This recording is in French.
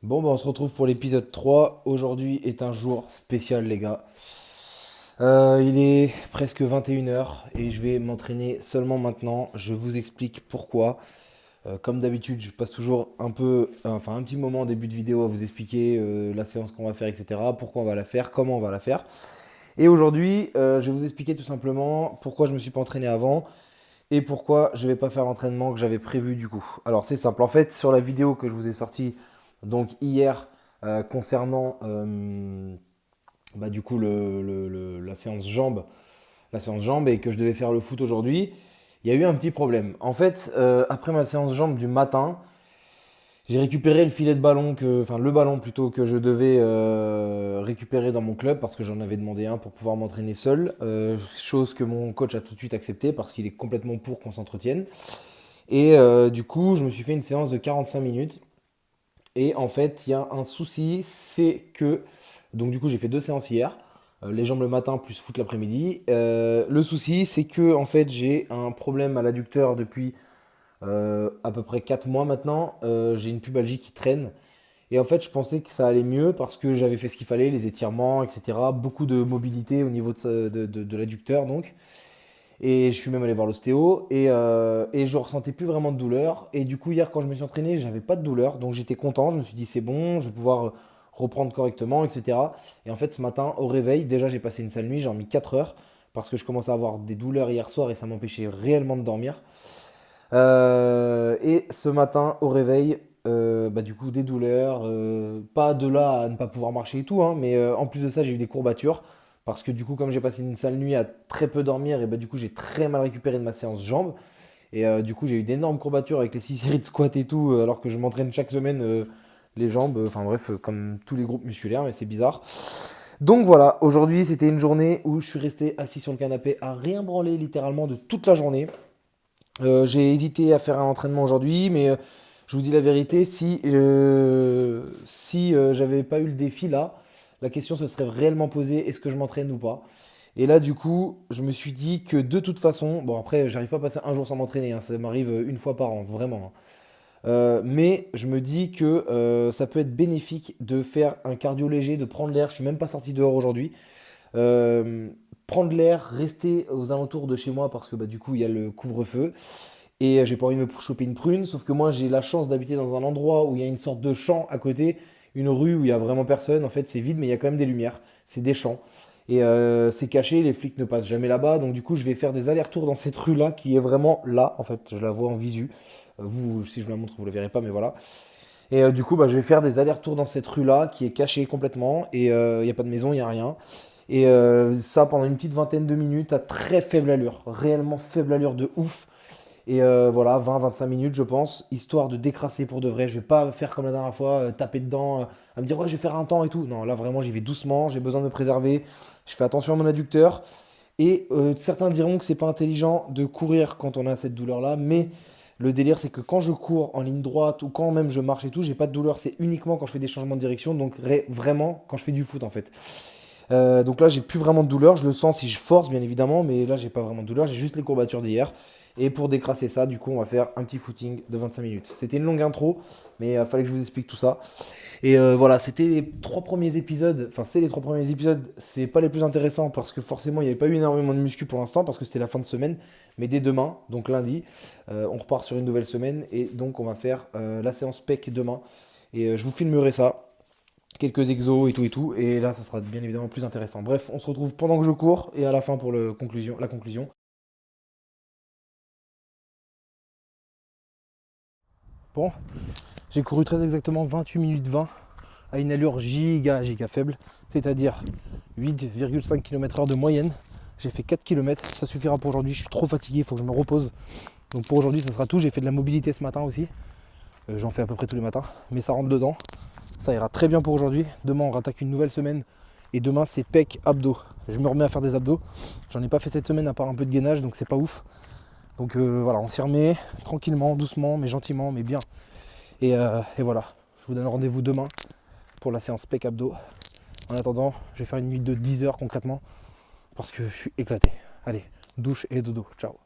Bon, bah, on se retrouve pour l'épisode 3. Aujourd'hui est un jour spécial, les gars. Il est presque 21 h et je vais m'entraîner seulement maintenant. Je vous explique pourquoi. Comme d'habitude, je passe toujours un petit moment en début de vidéo à vous expliquer la séance qu'on va faire, etc. Pourquoi on va la faire, comment on va la faire. Et aujourd'hui, je vais vous expliquer tout simplement pourquoi je me suis pas entraîné avant et pourquoi je vais pas faire l'entraînement que j'avais prévu du coup. Alors c'est simple, en fait, sur la vidéo que je vous ai sortie donc hier concernant du coup la séance jambes et que je devais faire le foot aujourd'hui, il y a eu un petit problème. En fait, après ma séance jambes du matin, j'ai récupéré le filet de ballon enfin le ballon plutôt que je devais récupérer dans mon club parce que j'en avais demandé un pour pouvoir m'entraîner seul, chose que mon coach a tout de suite accepté parce qu'il est complètement pour qu'on s'entretienne. Et du coup, je me suis fait une séance de 45 minutes. Et en fait, il y a un souci, c'est que donc du coup, j'ai fait deux séances hier, les jambes le matin plus foot l'après-midi. Le souci, c'est que en fait, j'ai un problème à l'adducteur depuis à peu près 4 mois maintenant. J'ai une pubalgie qui traîne. Et en fait, je pensais que ça allait mieux parce que j'avais fait ce qu'il fallait, les étirements, etc. Beaucoup de mobilité au niveau de l'adducteur, donc. Et je suis même allé voir l'ostéo et je ressentais plus vraiment de douleur. Et du coup, hier, quand je me suis entraîné, j'avais pas de douleur. Donc j'étais content. Je me suis dit, c'est bon, je vais pouvoir reprendre correctement, etc. Et en fait, ce matin, au réveil, déjà, j'ai passé une sale nuit. J'ai mis 4 heures parce que je commençais à avoir des douleurs hier soir et ça m'empêchait réellement de dormir. Et ce matin, au réveil, du coup, des douleurs. Pas de là à ne pas pouvoir marcher et tout, hein, mais en plus de ça, j'ai eu des courbatures. Parce que du coup, comme j'ai passé une sale nuit à très peu dormir, et bah, du coup, j'ai très mal récupéré de ma séance jambes. Et du coup, j'ai eu d'énormes courbatures avec les 6 séries de squats et tout, alors que je m'entraîne chaque semaine les jambes. Enfin bref, comme tous les groupes musculaires, mais c'est bizarre. Donc voilà, aujourd'hui, c'était une journée où je suis resté assis sur le canapé à rien branler littéralement de toute la journée. J'ai hésité à faire un entraînement aujourd'hui, mais je vous dis la vérité, si j'avais pas eu le défi là, la question se serait réellement posée, est-ce que je m'entraîne ou pas? Et là, du coup, je me suis dit que de toute façon, bon après, j'arrive pas à passer un jour sans m'entraîner, hein, ça m'arrive une fois par an, vraiment, hein. Mais je me dis que ça peut être bénéfique de faire un cardio léger, de prendre l'air. Je suis même pas sorti dehors aujourd'hui. Euh, Prendre l'air, rester aux alentours de chez moi parce que bah, du coup, il y a le couvre-feu. Et j'ai pas envie de me choper une prune, sauf que moi j'ai la chance d'habiter dans un endroit où il y a une sorte de champ à côté, une rue où il y a vraiment personne. En fait, c'est vide, mais il y a quand même des lumières. C'est des champs. Et c'est caché, les flics ne passent jamais là-bas. Donc du coup, je vais faire des allers-retours dans cette rue-là qui est vraiment là. En fait, je la vois en visu. Vous, si je vous la montre, vous la verrez pas, mais voilà. Et du coup, bah, je vais faire des allers-retours dans cette rue-là qui est cachée complètement. Et il n'y a pas de maison, il n'y a rien. Et ça pendant une petite vingtaine de minutes à très faible allure. Réellement faible allure de ouf. Et voilà, 20-25 minutes, je pense, histoire de décrasser pour de vrai. Je vais pas faire comme la dernière fois, taper dedans, à me dire ouais, je vais faire un temps et tout. Non, là vraiment, j'y vais doucement, j'ai besoin de me préserver. Je fais attention à mon adducteur. Et certains diront que c'est pas intelligent de courir quand on a cette douleur-là, mais le délire, c'est que quand je cours en ligne droite ou quand même je marche et tout, j'ai pas de douleur. C'est uniquement quand je fais des changements de direction, donc vraiment quand je fais du foot en fait. Donc là, j'ai plus vraiment de douleur. Je le sens si je force, bien évidemment, mais là, j'ai pas vraiment de douleur. J'ai juste les courbatures d'hier. Et pour décrasser ça, du coup, on va faire un petit footing de 25 minutes. C'était une longue intro, mais il fallait que je vous explique tout ça. Et voilà, c'était les trois premiers épisodes. Enfin, c'est les trois premiers épisodes. C'est pas les plus intéressants parce que forcément, il n'y avait pas eu énormément de muscu pour l'instant parce que c'était la fin de semaine. Mais dès demain, donc lundi, on repart sur une nouvelle semaine. Et donc, on va faire la séance PEC demain. Et je vous filmerai ça quelques exos et tout et tout. Et là, ça sera bien évidemment plus intéressant. Bref, on se retrouve pendant que je cours et à la fin pour la conclusion. Bon, j'ai couru très exactement 28 minutes 20 à une allure giga faible, c'est-à-dire 8,5 km/h de moyenne. J'ai fait 4 km, ça suffira pour aujourd'hui. Je suis trop fatigué, il faut que je me repose. Donc pour aujourd'hui, ça sera tout. J'ai fait de la mobilité ce matin aussi. J'en fais à peu près tous les matins, mais ça rentre dedans. Ça ira très bien pour aujourd'hui. Demain, on rattaque une nouvelle semaine. Et demain, c'est pec abdos. Je me remets à faire des abdos. J'en ai pas fait cette semaine à part un peu de gainage, donc c'est pas ouf. Donc voilà, on s'y remet tranquillement, doucement, mais gentiment, mais bien. Et voilà, je vous donne rendez-vous demain pour la séance pec abdos. En attendant, je vais faire une nuit de 10 heures concrètement parce que je suis éclaté. Allez, douche et dodo. Ciao.